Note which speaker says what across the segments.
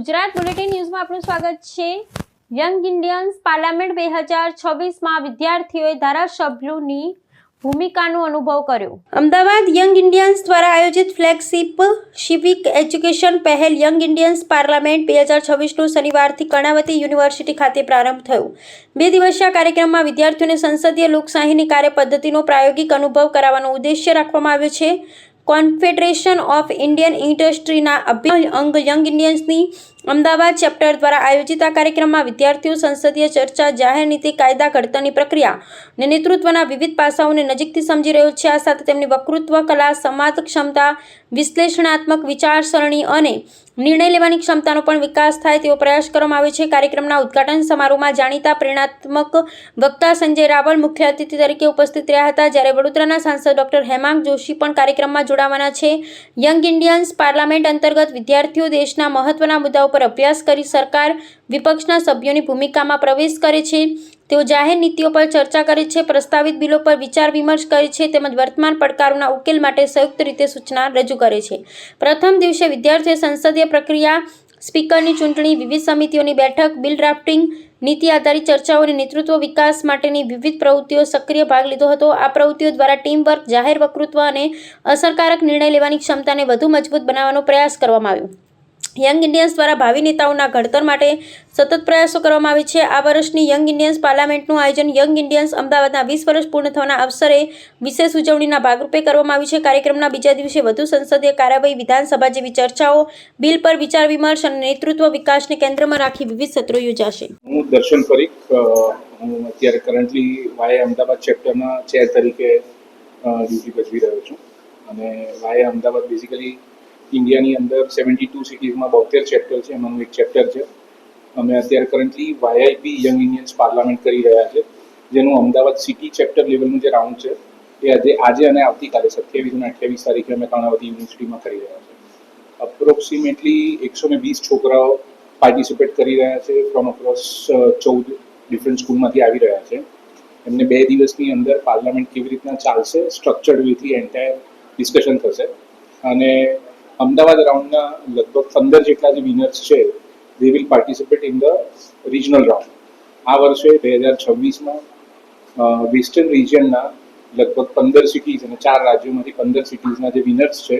Speaker 1: Gujarat bulletin ન્યૂઝમાં આપનું સ્વાગત છે। યંગ ઇન્ડિયન્સ પાર્લામેન્ટ 2026માં વિદ્યાર્થીઓએ ધારાસભ્યોની ભૂમિકાનો અનુભવ કર્યો। અમદાવાદ યંગ ઇન્ડિયન્સ દ્વારા આયોજિત ફ્લેગશિપ સિવિક એજ્યુકેશન પહેલ યંગ ઇન્ડિયન્સ પાર્લામેન્ટ 2026નો શનિવારથી કર્ણાવતી યુનિવર્સિટી ખાતે પ્રારંભ થયો। 2 દિવસીય કાર્યક્રમમાં વિદ્યાર્થીઓને સંસદીય લોકશાહીની કાર્યપદ્ધતિનો પ્રાયોગિક અનુભવ કરાવવાનો ઉદ્દેશ્ય રાખવામાં આવ્યો છે। કોન્ફેડરેશન ઓફ ઇન્ડિયન ઇન્ડસ્ટ્રીના અભિન્ન અંગ યંગ ઇન્ડિયન્સની અમદાવાદ ચેપ્ટર દ્વારા આયોજિત આ કાર્યક્રમમાં વિદ્યાર્થીઓ સંસદીય ચર્ચા, જાહેર નીતિ, કાયદા ઘડતરની પ્રક્રિયા અને નેતૃત્વના વિવિધ પાસાઓને નજીકથી સમજી રહ્યો છે। આ સાથે તેમની વક્તૃત્વ કલા, સંવાદ ક્ષમતા, વિશ્લેષણાત્મક વિચારસરણી અને નિર્ણય લેવાની ક્ષમતાનો પણ વિકાસ થાય તેવો પ્રયાસ કરવામાં આવ્યો છે। કાર્યક્રમના ઉદ્ઘાટન સમારોહમાં જાણીતા પ્રેરણાત્મક વક્તા સંજય રાવલ મુખ્ય અતિથિ તરીકે ઉપસ્થિત રહ્યા હતા, જ્યારે વડોદરાના સાંસદ ડોક્ટર હેમાંગ જોશી પણ કાર્યક્રમમાં જોડાવાના છે। યંગ ઇન્ડિયન્સ પાર્લામેન્ટ અંતર્ગત વિદ્યાર્થીઓ દેશના મહત્વના મુદ્દાઓ પર અભ્યાસ કરી સરકાર, વિપક્ષના સભ્યોની ભૂમિકામાં પ્રવેશ કરે છે। તેઓ જાહેર નીતિઓ પર ચર્ચા કરે છે, પ્રસ્તાવિત બિલો પર વિચાર વિમર્શ કરે છે તેમજ વર્તમાન પડકારોના ઉકેલ માટે સંયુક્ત રીતે સૂચના રજૂ કરે છે। પ્રથમ દિવસે વિદ્યાર્થીઓએ સંસદીય પ્રક્રિયા, સ્પીકરની ચૂંટણી, વિવિધ સમિતિઓની બેઠક, બિલ ડ્રાફ્ટિંગ, નીતિ આધારિત ચાર્ચાઓ અને નેતૃત્વ વિકાસ માટેની વિવિધ પ્રવૃત્તિઓ સક્રિય ભાગ લીધો હતો। આ પ્રવૃત્તિઓ દ્વારા ટીમ વર્ક, જાહેર વક્તૃત્વ અને અસરકારક નિર્ણય લેવાની ક્ષમતાને વધુ મજબૂત બનાવવાનો પ્રયાસ કરવામાં આવ્યો। યંગ ઇન્ડિયન્સ દ્વારા ભાવિ નેતાઓના ઘડતર માટે સતત પ્રયાસો કરવામાં આવે છે। આ વર્ષની યંગ ઇન્ડિયન્સ પાર્લામેન્ટનું આયોજન યંગ ઇન્ડિયન્સ અમદાવાદના 20 વર્ષ પૂર્ણ થવાના અવસરે વિશેષ ઉજવણીના ભાગરૂપે કરવામાં આવ્યું છે। કાર્યક્રમના બીજા દિવસે વધુ સંસદીય કાર્યવાહી, વિધાનસભા જેવી ચર્ચાઓ, બિલ પર વિચાર વિમર્શ અને નેતૃત્વ વિકાસને કેન્દ્રમાં રાખી વિવિધ સત્રો યોજાશે।
Speaker 2: હું દર્શન પરીખ, હું અત્યારે કરન્ટલી વાય અમદાવાદ ચેપ્ટરના ચેર તરીકે ડ્યુટી ભજવી રહ્યો છું અને વાય અમદાવાદ બેઝિકલી ઇન્ડિયાની અંદર 72 સિટીઝમાં 72 ચેપ્ટર છે, એમાંનું એક ચેપ્ટર છે। અમે અત્યારે કરન્ટલી વાયઆઈપી યંગ ઇન્ડિયન્સ પાર્લામેન્ટ કરી રહ્યા છે, જેનું અમદાવાદ સિટી ચેપ્ટર લેવલનું જે રાઉન્ડ છે એ આજે અને આવતીકાલે 27 અને 28 તારીખે અમે કર્ણાવતી યુનિવર્સિટીમાં કરી રહ્યા છે। અપ્રોક્સિમેટલી 120 છોકરાઓ પાર્ટિસિપેટ કરી રહ્યા છે, ફ્રોમ અક્રોસ 14 ડિફરન્ટ સ્કૂલમાંથી આવી રહ્યા છે। એમને 2 દિવસની અંદર પાર્લામેન્ટ કેવી રીતના ચાલશે, સ્ટ્રક્ચર્ડ વેથી એન્ટાયર ડિસ્કશન થશે અને અમદાવાદ રાઉન્ડના લગભગ 15 જેટલા જે વિનર્સ છે they will participate in the regional round। આ વર્ષે 2026માં વેસ્ટર્ન રિજિયનના લગભગ 15 સિટીઝ અને 4 રાજ્યોમાંથી 15 સિટીઝના જે વિનર્સ છે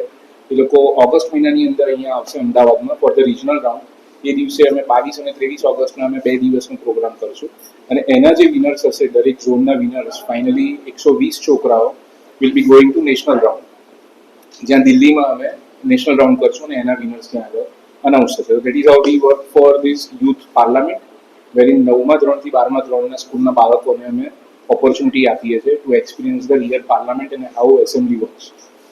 Speaker 2: એ લોકો ઓગસ્ટ મહિનાની અંદર અહીંયા આવશે અમદાવાદમાં ફોર ધ રિજનલ રાઉન્ડ। એ દિવસે અમે 22 અને 23 ઓગસ્ટના અમે 2 દિવસનો પ્રોગ્રામ કરીશું અને એના જે વિનર્સ હશે, દરેક ઝોનના વિનર્સ, ફાઇનલી 120 છોકરાઓ will be going to national round, જ્યાં દિલ્હીમાં અમે નેશનલ રાઉન્ડ કરશું અને એના વિનર્સ ત્યાં આગળ અનાઉન્સ થશે। That is how we work for this youth parliament, wherein 9મા ધોરણથી 12મા ધોરણના સ્કૂલના બાળકોને અમે ઓપોર્ચ્યુનિટી આપીએ છીએ to experience the real parliament અને હાઉ એસેમ્બલી વર્ક્સ।